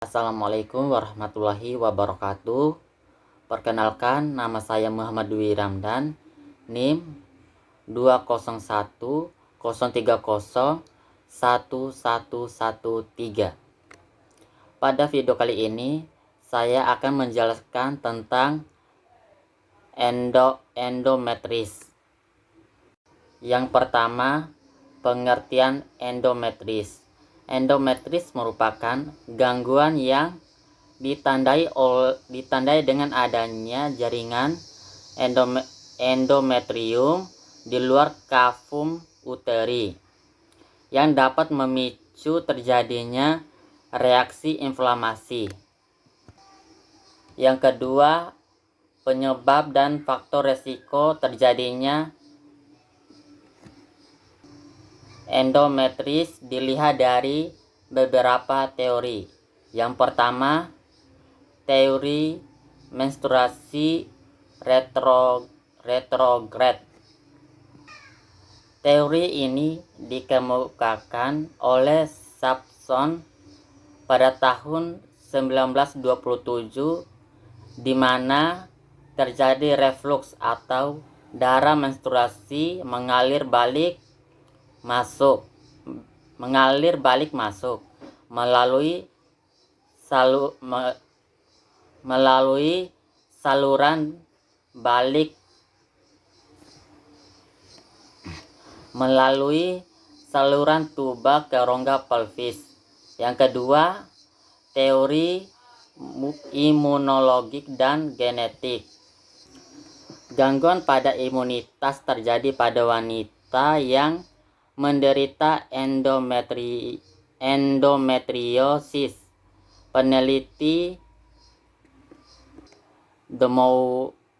Assalamualaikum warahmatullahi wabarakatuh. Perkenalkan, nama saya Muhammad Dwi Ramdan, NIM 20103011113. Pada video kali ini, saya akan menjelaskan tentang endometris. Yang pertama, pengertian endometris. Endometris merupakan gangguan yang ditandai dengan adanya jaringan endometrium di luar kavum uteri yang dapat memicu terjadinya reaksi inflamasi. Yang kedua, penyebab dan faktor resiko terjadinya endometris dilihat dari beberapa teori. Yang pertama, teori menstruasi retrograd. Teori ini dikemukakan oleh Sampson pada tahun 1927, di mana terjadi reflux atau darah menstruasi mengalir balik masuk melalui saluran tuba ke rongga pelvis. Yang kedua, teori imunologik dan genetik. Gangguan pada imunitas terjadi pada wanita yang menderita endometriosis. Peneliti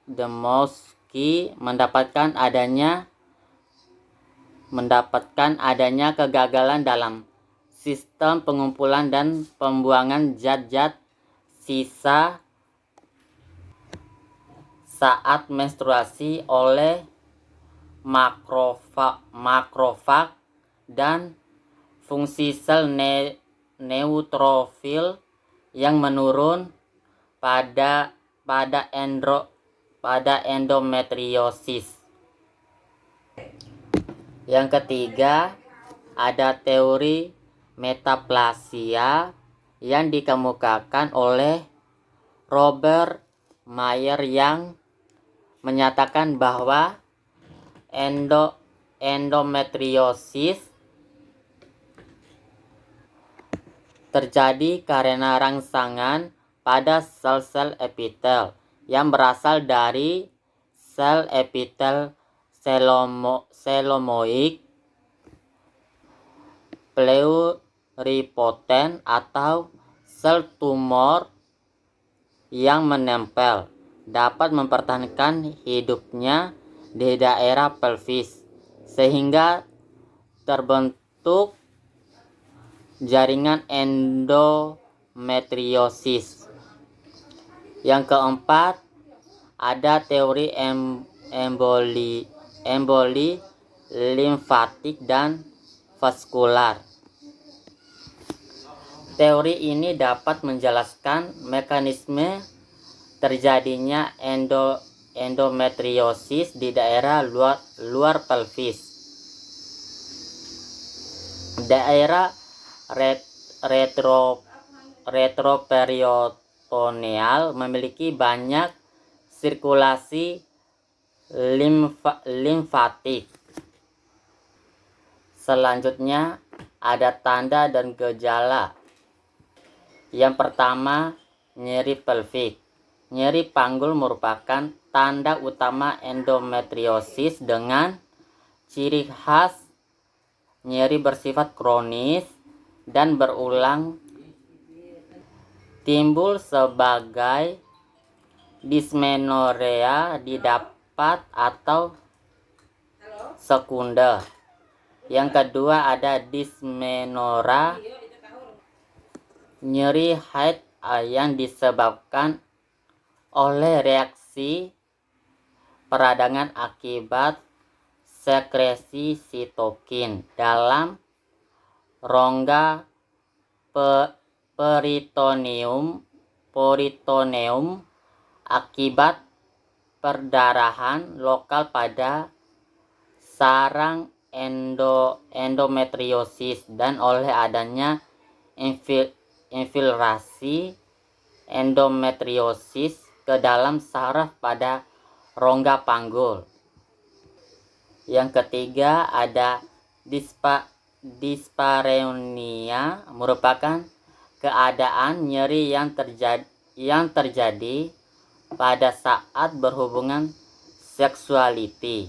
Dmowski mendapatkan adanya kegagalan dalam sistem pengumpulan dan pembuangan zat-zat sisa saat menstruasi oleh makrofag dan fungsi sel neutrofil yang menurun pada endometriosis. Yang ketiga, ada teori metaplasia yang dikemukakan oleh Robert Mayer yang menyatakan bahwa endometriosis terjadi karena rangsangan pada sel-sel epitel yang berasal dari sel epitel selomoik, pluripotent, atau sel tumor yang menempel, dapat mempertahankan hidupnya di daerah pelvis sehingga terbentuk jaringan endometriosis. Yang keempat, ada teori emboli limfatik dan vaskular. Teori ini dapat menjelaskan mekanisme terjadinya endometriosis di daerah luar pelvis. Daerah retroperitoneal memiliki banyak sirkulasi limfatik. Selanjutnya, ada tanda dan gejala. Yang pertama, nyeri pelvik. Nyeri panggul merupakan tanda utama endometriosis dengan ciri khas nyeri bersifat kronis dan berulang, timbul sebagai dysmenorrhea didapat atau sekunder. Yang kedua, ada dysmenorrhea, nyeri haid yang disebabkan oleh reaksi peradangan akibat sekresi sitokin dalam rongga peritoneum akibat perdarahan lokal pada sarang endometriosis dan oleh adanya infiltrasi endometriosis ke dalam saraf pada rongga panggul. Yang ketiga ada dispareunia, merupakan keadaan nyeri yang terjadi pada saat berhubungan seksualiti.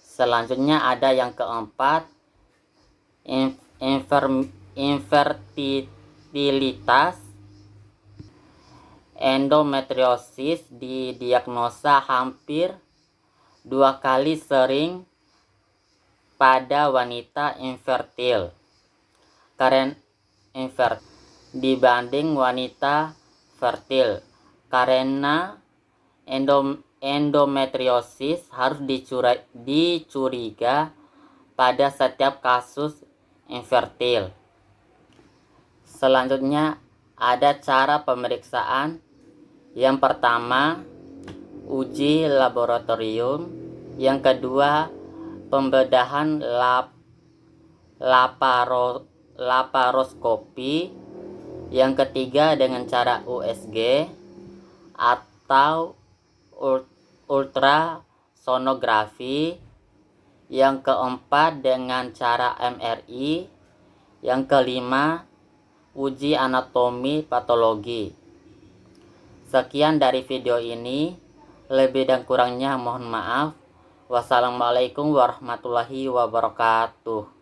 Selanjutnya ada yang keempat, infertilitas. Endometriosis didiagnosa hampir 2 kali sering pada wanita infertil dibanding wanita fertil, karena endometriosis harus dicuriga pada setiap kasus infertil. Selanjutnya ada cara pemeriksaan. Yang pertama, uji laboratorium. Yang kedua, pembedahan laparoskopi. Yang ketiga dengan cara USG atau ultrasonografi. Yang keempat dengan cara MRI. Yang kelima, uji anatomi patologi. Sekian dari video ini, lebih dan kurangnya mohon maaf. Wassalamualaikum warahmatullahi wabarakatuh.